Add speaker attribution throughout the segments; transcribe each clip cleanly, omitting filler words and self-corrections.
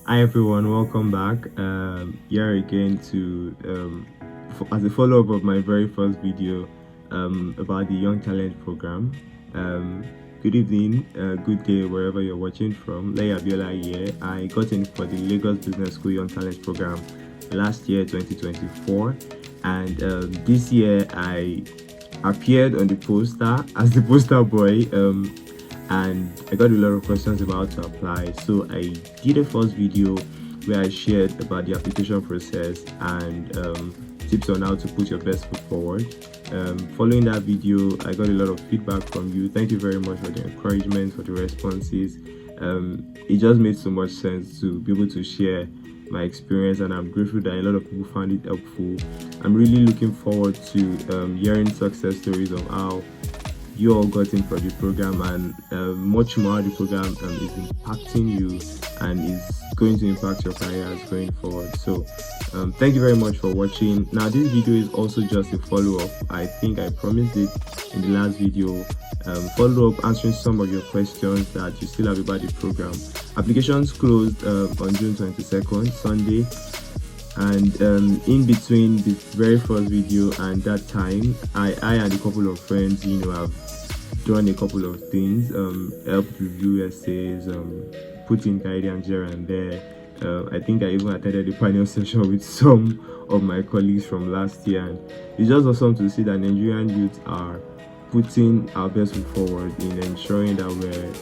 Speaker 1: Hi everyone, welcome back. Here again as a follow-up of my very first video about the Young Talent Program. Um, Good evening, good day wherever you're watching from. Leia Abiola here. I got in for the Lagos Business School Young Talent Program last year, 2024, and this year I appeared on the poster as the poster boy. And I got a lot of questions about how to apply. So I did a first video where I shared about the application process and tips on how to put your best foot forward. Following that video, I got a lot of feedback from you. Thank you very much for the encouragement, for the responses. It just made so much sense to be able to share my experience, and I'm grateful that a lot of people found it helpful. I'm really looking forward to hearing success stories of how you all got in for the program, and much more the program is impacting you and is going to impact your careers going forward. So thank you very much for watching. Now this video is also just a follow-up. I think I promised it in the last video. Follow up answering some of your questions that you still have about the program. Applications closed on June 22nd, Sunday, and in between the very first video and that time, I and a couple of friends, have done a couple of things, helped review essays, put in guidance here and there. I think I even attended a panel session with some of my colleagues from last year, and it's just awesome to see that Nigerian youth are putting our best foot forward in ensuring that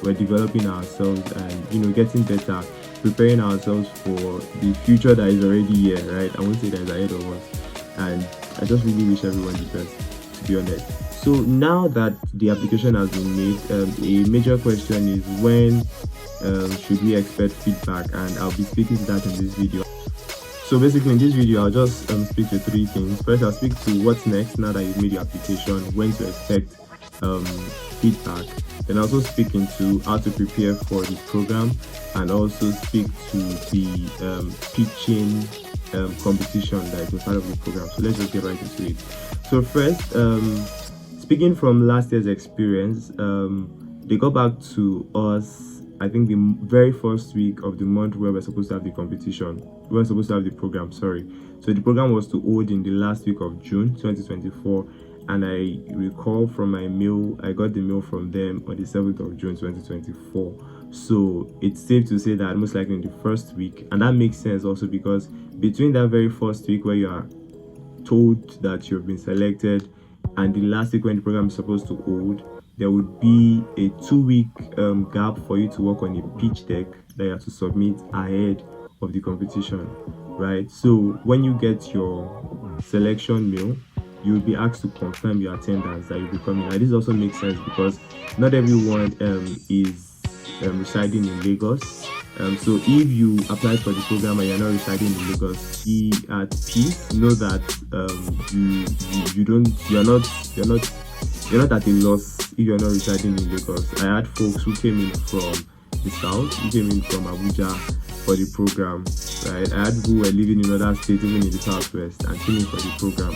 Speaker 1: we're developing ourselves and getting better, preparing ourselves for the future that is already here, right? I won't say that is ahead of us, and I just really wish everyone the best, to be honest. So now that the application has been made, a major question is when should we expect feedback, and I'll be speaking to that in this video. So basically in this video, I'll just speak to three things. First, I'll speak to what's next now that you've made your application, when to expect feedback. Then also speak into how to prepare for the program, and also speak to the pitching competition that is a part of the program. So let's just get right into it. So first, speaking from last year's experience, they got back to us, I think, the very first week of the month where we're supposed to have the competition. We were supposed to have the program, sorry. So the program was to hold in the last week of June 2024. And I recall from my mail, I got the mail from them on the 7th of June 2024. So it's safe to say that most likely in the first week. And that makes sense also because between that very first week where you are told that you've been selected and the last week when the program is supposed to hold, there would be a 2-week gap for you to work on a pitch deck that you have to submit ahead of the competition, right? So when you get your selection mail, you will be asked to confirm your attendance that you'll be coming. And this also makes sense because not everyone is residing in Lagos. So if you apply for the program and you're not residing in Lagos, be at peace. Know that you're not at a loss if you're not residing in Lagos. I had folks who came in from the south, who came in from Abuja for the program, right? I had people who were living in other states, even in the southwest, and came in for the program.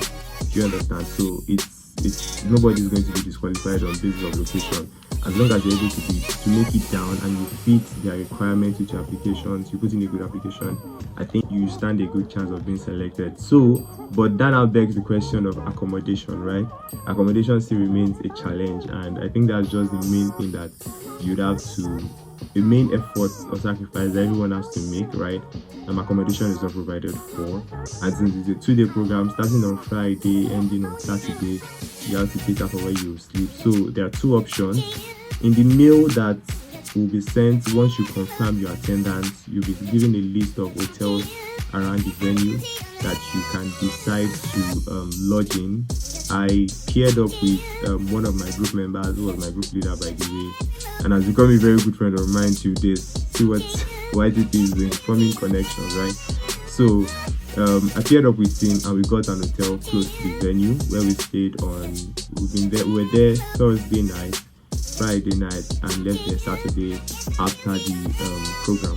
Speaker 1: Do you understand? So it's nobody's going to be disqualified on basis of location, as long as you're able to make it down and you fit their requirements with your applications, you put in a good application. I think you stand a good chance of being selected. So, but that now begs the question of accommodation, right? Accommodation still remains a challenge, and I think that's just the main thing that you'd have to, the main effort or sacrifice that everyone has to make, right? Accommodation is not provided for, and since it's a 2-day program starting on Friday, ending on Saturday, you have to cater for where you sleep. So there are two options. In the mail that will be sent once you confirm your attendance, you'll be given a list of hotels around the venue that you can decide to lodge in. I paired up with one of my group members who was my group leader, by the way, and has become a very good friend of mine to this. See what YTP is doing, forming connections, right? So I paired up with him and we got an hotel close to the venue where we stayed on. We were there Thursday night, Friday night, and left there Saturday after the program.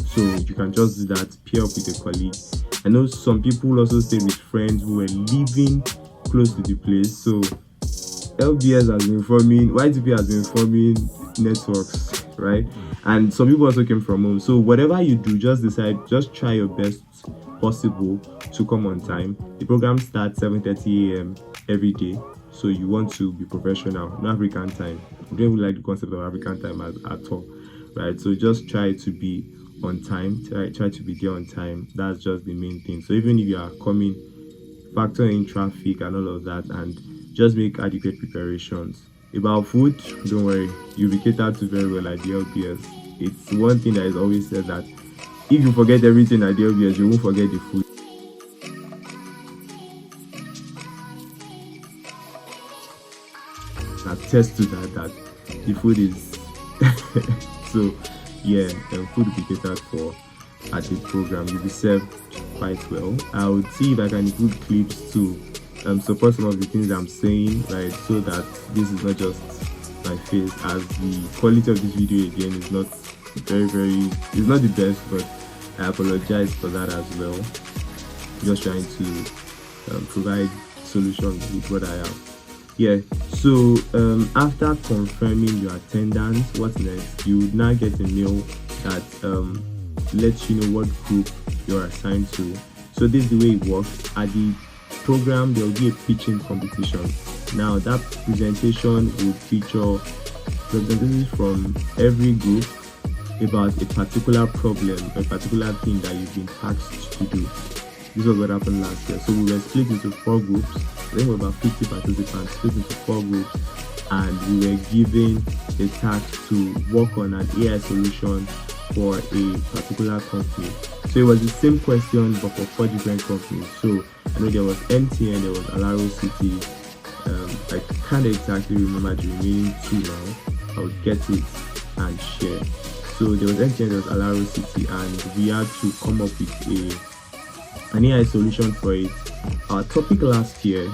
Speaker 1: So you can just do that, pair up with a colleague. I know some people also stayed with friends who were living close to the place. So LBS has been forming, YTP has been forming networks right? And some people also came from home. So whatever you do, just try your best possible to come on time. The program starts 7:30 a.m. every day. So you want to be professional, no African time. I don't even like the concept of African time at all, right? So just try to be on time. Try to be there on time. That's just the main thing. So even if you are coming, factor in traffic and all of that, and just make adequate preparations. About food, don't worry, you'll be catered to very well at the LBS. It's one thing that is always said that if you forget everything at the LBS, you won't forget the food. Attest to that the food is so yeah, food will be catered for at the program. You'll be served quite well. I would see if I can include clips to support some of the things I'm saying, right? So that this is not just my face, as the quality of this video again is not it's not the best, but I apologize for that as well. Just trying to provide solutions with what I have. Yeah, so after confirming your attendance, what's next? You would now get a mail that lets you know what group you're assigned to. So this is the way it works. At the program, there will be a pitching competition. Now that presentation will feature representatives from every group about a particular problem, a particular thing that you've been tasked to do. This was what happened last year. So we were split into 4 groups. I think we were about 50 participants split into 4 groups, and we were given a task to work on an AI solution for a particular company. So it was the same question but for 4 different companies. So I know there was MTN, there was Alaro City. I can't exactly remember the remaining 2 now. I would get it and share. So there was MTN, there was Alaro City, and we had to come up with an AI solution for it. Our topic last year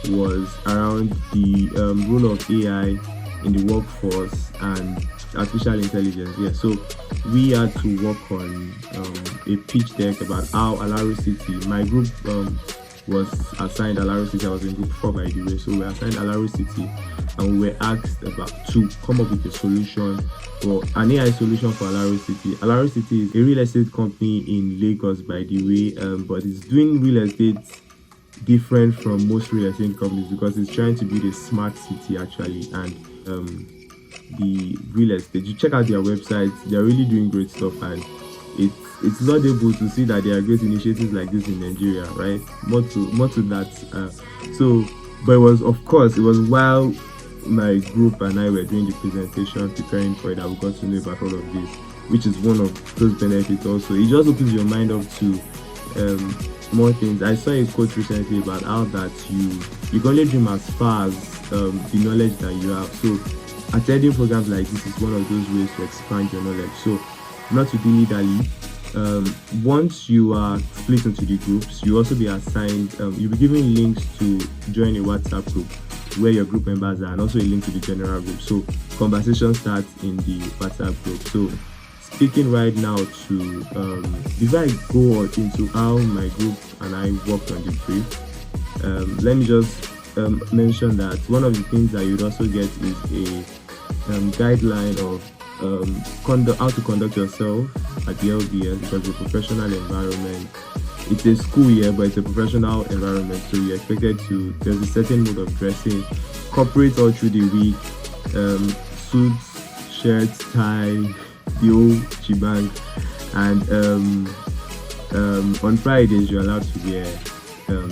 Speaker 1: was around the role of AI in the workforce and artificial intelligence. Yeah, so we had to work on a pitch deck about how Alaro City, my group was assigned Alaro City. I was in group 4, by the way. So we assigned Alaro City, and we were asked about to come up with a solution for an AI solution for Alaro City. Alaro City is a real estate company in Lagos, by the way, but it's doing real estate different from most real estate companies because it's trying to build a smart city actually. And the real estate, you check out their website, they're really doing great stuff, and it's laudable to see that there are great initiatives like this in Nigeria, right? More to that. But it was while my group and I were doing the presentation, preparing for it, that we got to know about all of this, which is one of those benefits also. It just opens your mind up to more things. I saw a quote recently about how that you can only dream as far as the knowledge that you have. So attending programs like this is one of those ways to expand your knowledge. So not to dilly-dally, once you are split into the groups, you also be assigned, you'll be given links to join a WhatsApp group where your group members are, and also a link to the general group. So conversation starts in the WhatsApp group. So speaking right now to before I go into how my group and I worked on the brief, let me just mention that one of the things that you'd also get is a guideline of how to conduct yourself at the LBS, because it's a professional environment. It's a school year, but it's a professional environment, so you're expected to, there's a certain mode of dressing, corporate all through the week, suits, shirts, tie, the whole shebang. And on Fridays you're allowed to wear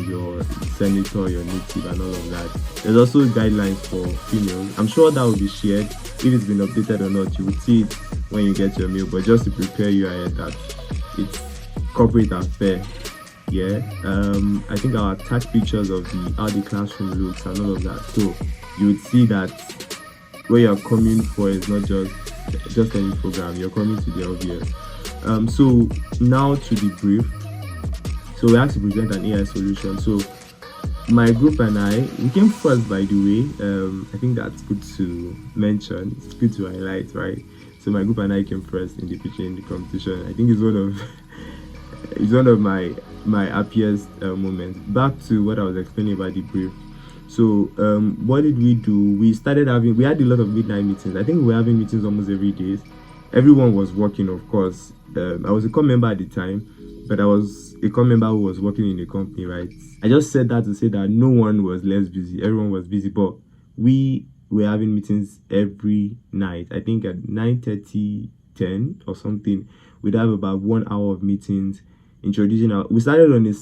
Speaker 1: your senator, your native, and all of that. There's also guidelines for females. I'm sure that will be shared. If it's been updated or not, you will see it when you get your meal, but just to prepare you ahead that it's corporate and fair. Yeah, I think I'll attach pictures of how the classroom looks and all of that, so you would see that where you're coming for is not just any program, you're coming to the LBS. So now to the brief. So we have to present an AI solution. So my group and we came first, by the way. I think that's good to mention. It's good to highlight, right? So my group and I came first in the pitching competition. I think it's one of my happiest moments. Back to what I was explaining about the brief. So what did we do? We had a lot of midnight meetings. I think we were having meetings almost every day. everyone was working, of course. I was a core member at the time, but I was a core member who was working in the company, right? I just said that to say that no one was less busy. Everyone was busy, but we were having meetings every night. I think at 9:30, 10 or something, we'd have about 1 hour of meetings introducing our. We started on a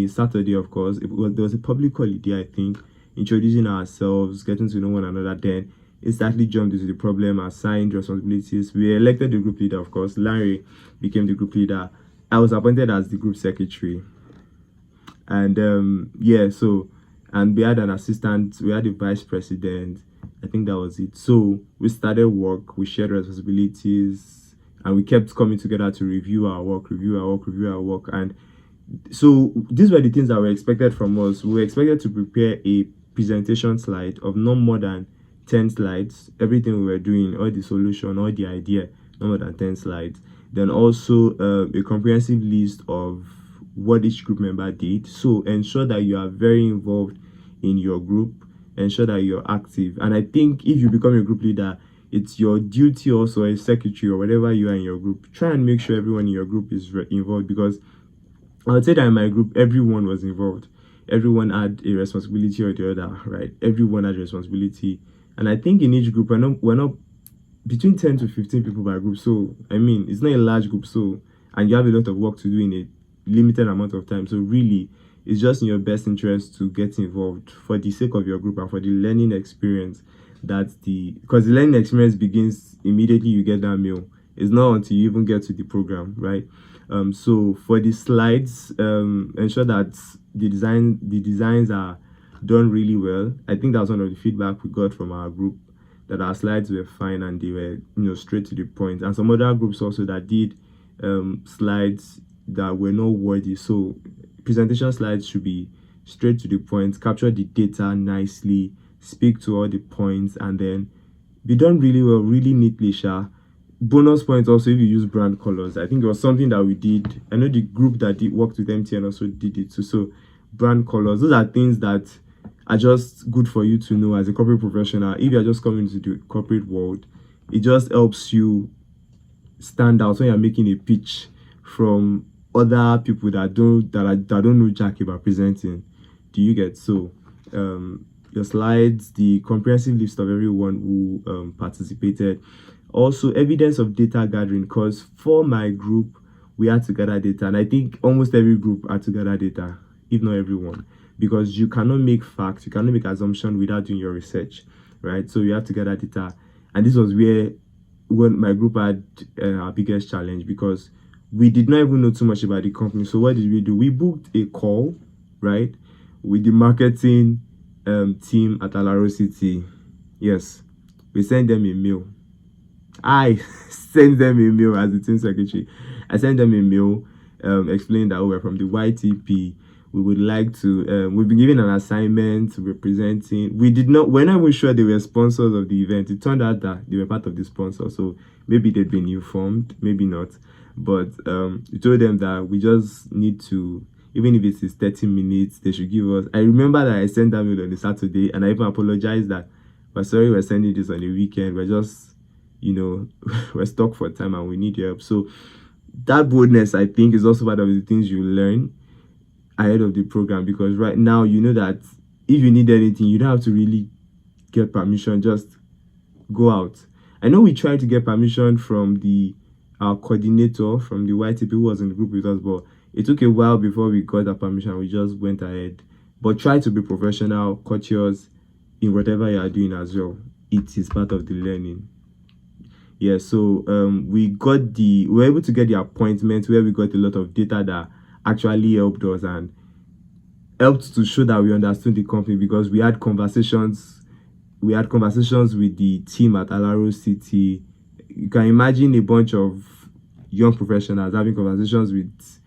Speaker 1: Saturday, of course. There was a public holiday, I think, introducing ourselves, getting to know one another. Then instantly jumped into the problem, assigned responsibilities. We elected the group leader, of course. Larry became the group leader. I was appointed as the group secretary. And yeah, so, and we had an assistant, we had a vice president. I think that was it. So we started work, we shared responsibilities, and we kept coming together to review our work, review our work. And so these were the things that were expected from us. We were expected to prepare a presentation slide of no more than 10 slides, everything we were doing, all the solution, all the idea, no more than 10 slides. Then also a comprehensive list of what each group member did. So ensure that you are very involved in your group, ensure that you're active. And I think if you become a group leader, it's your duty also as secretary or whatever you are in your group, try and make sure everyone in your group is involved, because I would say that in my group, everyone was involved. Everyone had a responsibility or the other, right? Everyone had a responsibility. And I think in each group, we're not between 10 to 15 people per group. So, I mean, it's not a large group. So, and you have a lot of work to do in a limited amount of time. So, really, it's just in your best interest to get involved for the sake of your group and for the learning experience. Because the learning experience begins immediately you get that mail. It's not until you even get to the program, right? So for the slides, ensure that the designs are done really well. I think that's one of the feedback we got from our group, that our slides were fine and they were, straight to the point. And some other groups also that did slides that were not worthy. So presentation slides should be straight to the point, capture the data nicely, speak to all the points, and then be done really well, really neatly, sha. Bonus points also if you use brand colors. I think it was something that we did. I know the group that did worked with MTN also did it too. So brand colors, those are things that are just good for you to know as a corporate professional. If you're just coming into the corporate world, it just helps you stand out when you're making a pitch from other people that don't know jack about presenting. Do you get? So your slides, the comprehensive list of everyone who participated, also evidence of data gathering, because for my group we had to gather data, and I think almost every group had to gather data, if not everyone, because you cannot make facts, you cannot make assumption without doing your research, right? So you have to gather data. And this was where when my group had our biggest challenge, because we did not even know too much about the company. So what did we do? We booked a call, right, with the marketing team at Alaro City. Yes, we sent them a mail. I sent them a mail as the team secretary. I sent them a mail explaining that we're from the YTP. We would like to, we've been given an assignment representing. We're not even sure they were sponsors of the event. It turned out that they were part of the sponsor. So maybe they'd been informed, maybe not. But we told them that we just need to, even if it is 30 minutes, they should give us. I remember that I sent that mail on a Saturday, and I even apologized that, we're sorry we're sending this on the weekend. We're just, we're stuck for time and we need your help. So that boldness, I think, is also part of the things you learn ahead of the program, because right now you know that if you need anything, you don't have to really get permission, just go out. I know we tried to get permission from our coordinator from the YTP who was in the group with us, but it took a while before we got that permission. We just went ahead. But try to be professional, courteous in whatever you are doing as well. It is part of the learning. Yeah, so we were able to get the appointment where we got a lot of data that actually helped us and helped to show that we understood the company, because we had conversations with the team at Alaro City. You can imagine a bunch of young professionals having conversations with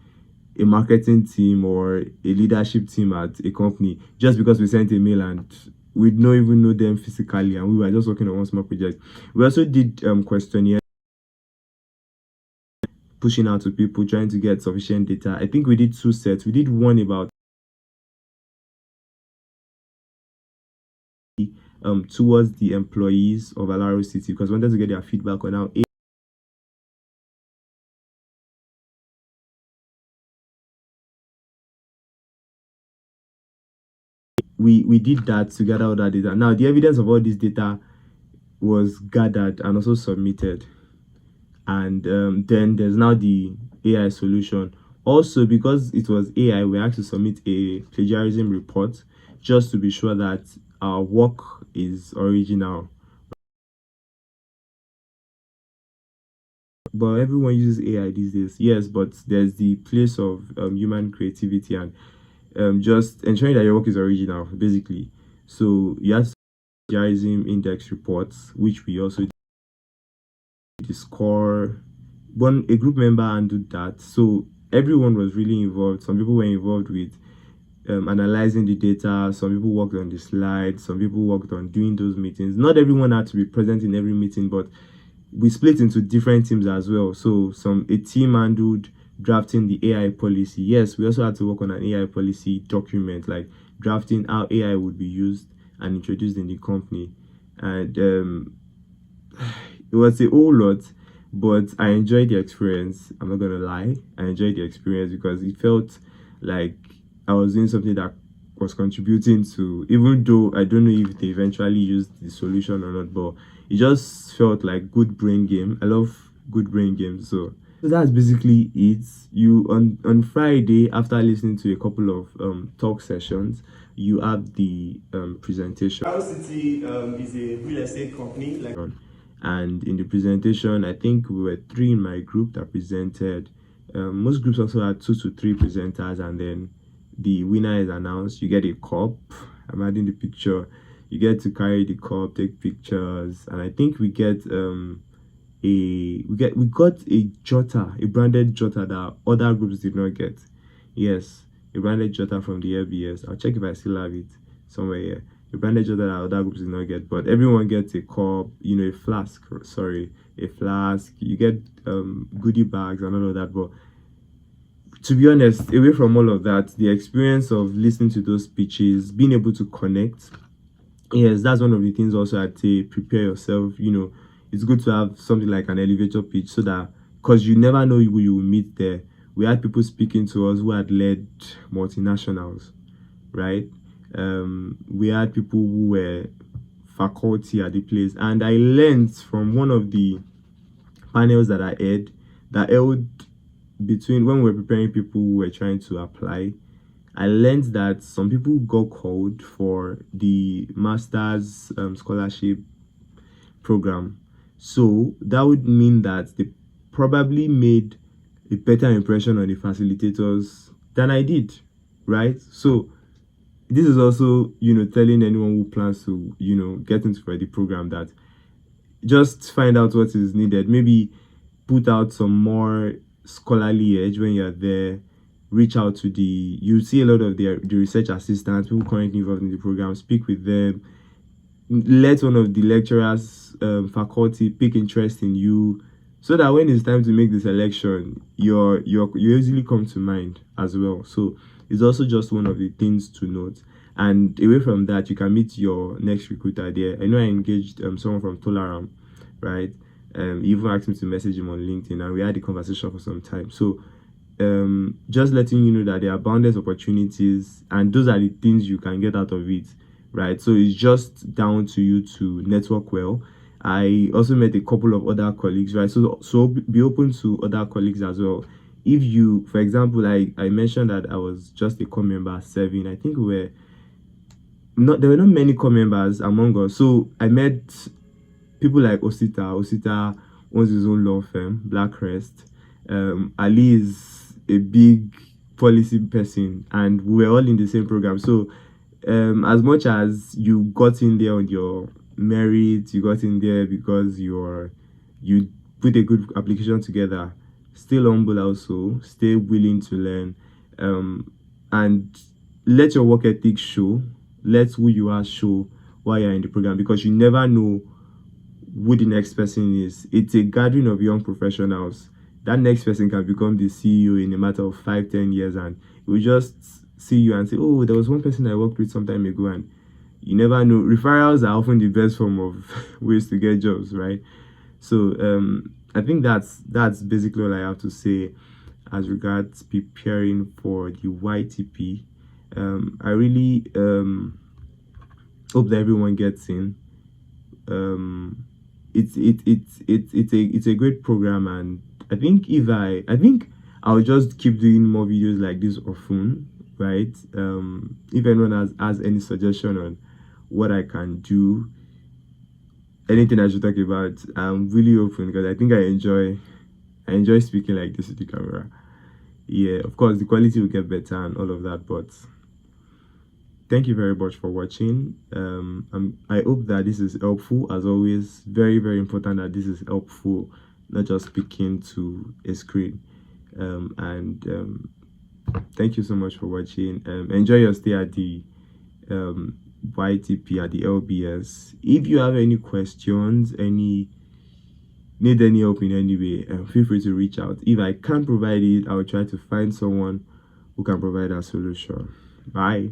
Speaker 1: a marketing team or a leadership team at a company just because we sent a mail, and we don't even know them physically, and we were just working on one small project. We also did questionnaire, pushing out to people, trying to get sufficient data. I think we did 2 sets. We did one about towards the employees of Alaro City, because we wanted to get their feedback on how we did that to gather all that data. Now the evidence of all this data was gathered and also submitted, and then there's now the AI solution. Also, because it was AI, we had to submit a plagiarism report just to be sure that our work is original. But everyone uses AI these days, yes, but there's the place of human creativity and just ensuring that your work is original, basically. So you have to plagiarism index reports, which we also did. The score. One a group member handled that, so everyone was really involved. Some people were involved with analyzing the data. Some people worked on the slides. Some people worked on doing those meetings. Not everyone had to be present in every meeting, but we split into different teams as well. So a team handled drafting the AI policy. Yes, we also had to work on an AI policy document, like drafting how AI would be used and introduced in the company. And it was a whole lot, but I enjoyed the experience. I'm not gonna lie, I enjoyed the experience because it felt like I was doing something that was contributing to, even though I don't know if they eventually used the solution or not, but it just felt like good brain game. I love good brain games. So that's basically it. You on Friday, after listening to a couple of talk sessions, you have the presentation. Crown City is a real estate company. And in the presentation, I think we were three in my group that presented. Most groups also had 2 to 3 presenters, and then the winner is announced. You get a cup. I'm adding the picture. You get to carry the cup, take pictures, and I think we get we got a jotter, a branded jotter that other groups did not get. Yes, a branded jotter from the LBS. I'll check if I still have it somewhere here. A branded jotter that other groups did not get, but everyone gets a cup, a flask. Sorry, a flask. You get goodie bags and all of that. But to be honest, away from all of that, the experience of listening to those speeches, being able to connect, yes, that's one of the things. Also, I'd say prepare yourself. It's good to have something like an elevator pitch, so that, because you never know who you will meet there. We had people speaking to us who had led multinationals, right? We had people who were faculty at the place, and I learned from one of the panels that I had that held between, when we were preparing people who were trying to apply. I learned that some people got called for the master's scholarship program. So that would mean that they probably made a better impression on the facilitators than I did, right? So this is also, telling anyone who plans to, get into the program, that just find out what is needed. Maybe put out some more scholarly edge when you're there. Reach out to you see a lot of the research assistants, people currently involved in the program. Speak with them. Let one of the lecturers, faculty, pick interest in you, so that when it's time to make the selection, you easily come to mind as well. So it's also just one of the things to note. And away from that, you can meet your next recruiter there. I know I engaged someone from Tolaram, right? He even asked me to message him on LinkedIn, and we had a conversation for some time. So just letting you know that there are boundless opportunities, and those are the things you can get out of it, right? So it's just down to you to network well. I also met a couple of other colleagues, right? So be open to other colleagues as well. If you, for example, I mentioned that I was just a core member serving. I think there were not many core members among us. So I met people like Osita owns his own law firm, Blackrest. Ali is a big policy person, and we were all in the same program. So as much as you got in there on your merit, you got in there because you put a good application together. Still humble, also stay willing to learn, and let your work ethic show. Let who you are show while you're in the program, because you never know who the next person is. It's a gathering of young professionals. That next person can become the CEO in a matter of 5-10 years, and we just see you and say, oh, there was one person I worked with some time ago. And you never know. Referrals are often the best form of ways to get jobs, right? So I think that's basically all I have to say as regards preparing for the YTP. I really hope that everyone gets in. um it's a great program, and I think I'll just keep doing more videos like this often, right? If anyone has any suggestion on what I can do, anything I should talk about, I'm really open, because I think I enjoy speaking like this with the camera. Yeah, of course the quality will get better and all of that, but thank you very much for watching. I hope that this is helpful. As always, very, very important that this is helpful, not just speaking to a screen. And thank you so much for watching. Enjoy your stay at the YTP, at the LBS. If you have any questions, need any help in any way, feel free to reach out. If I can't provide it, I'll try to find someone who can provide a solution. Bye.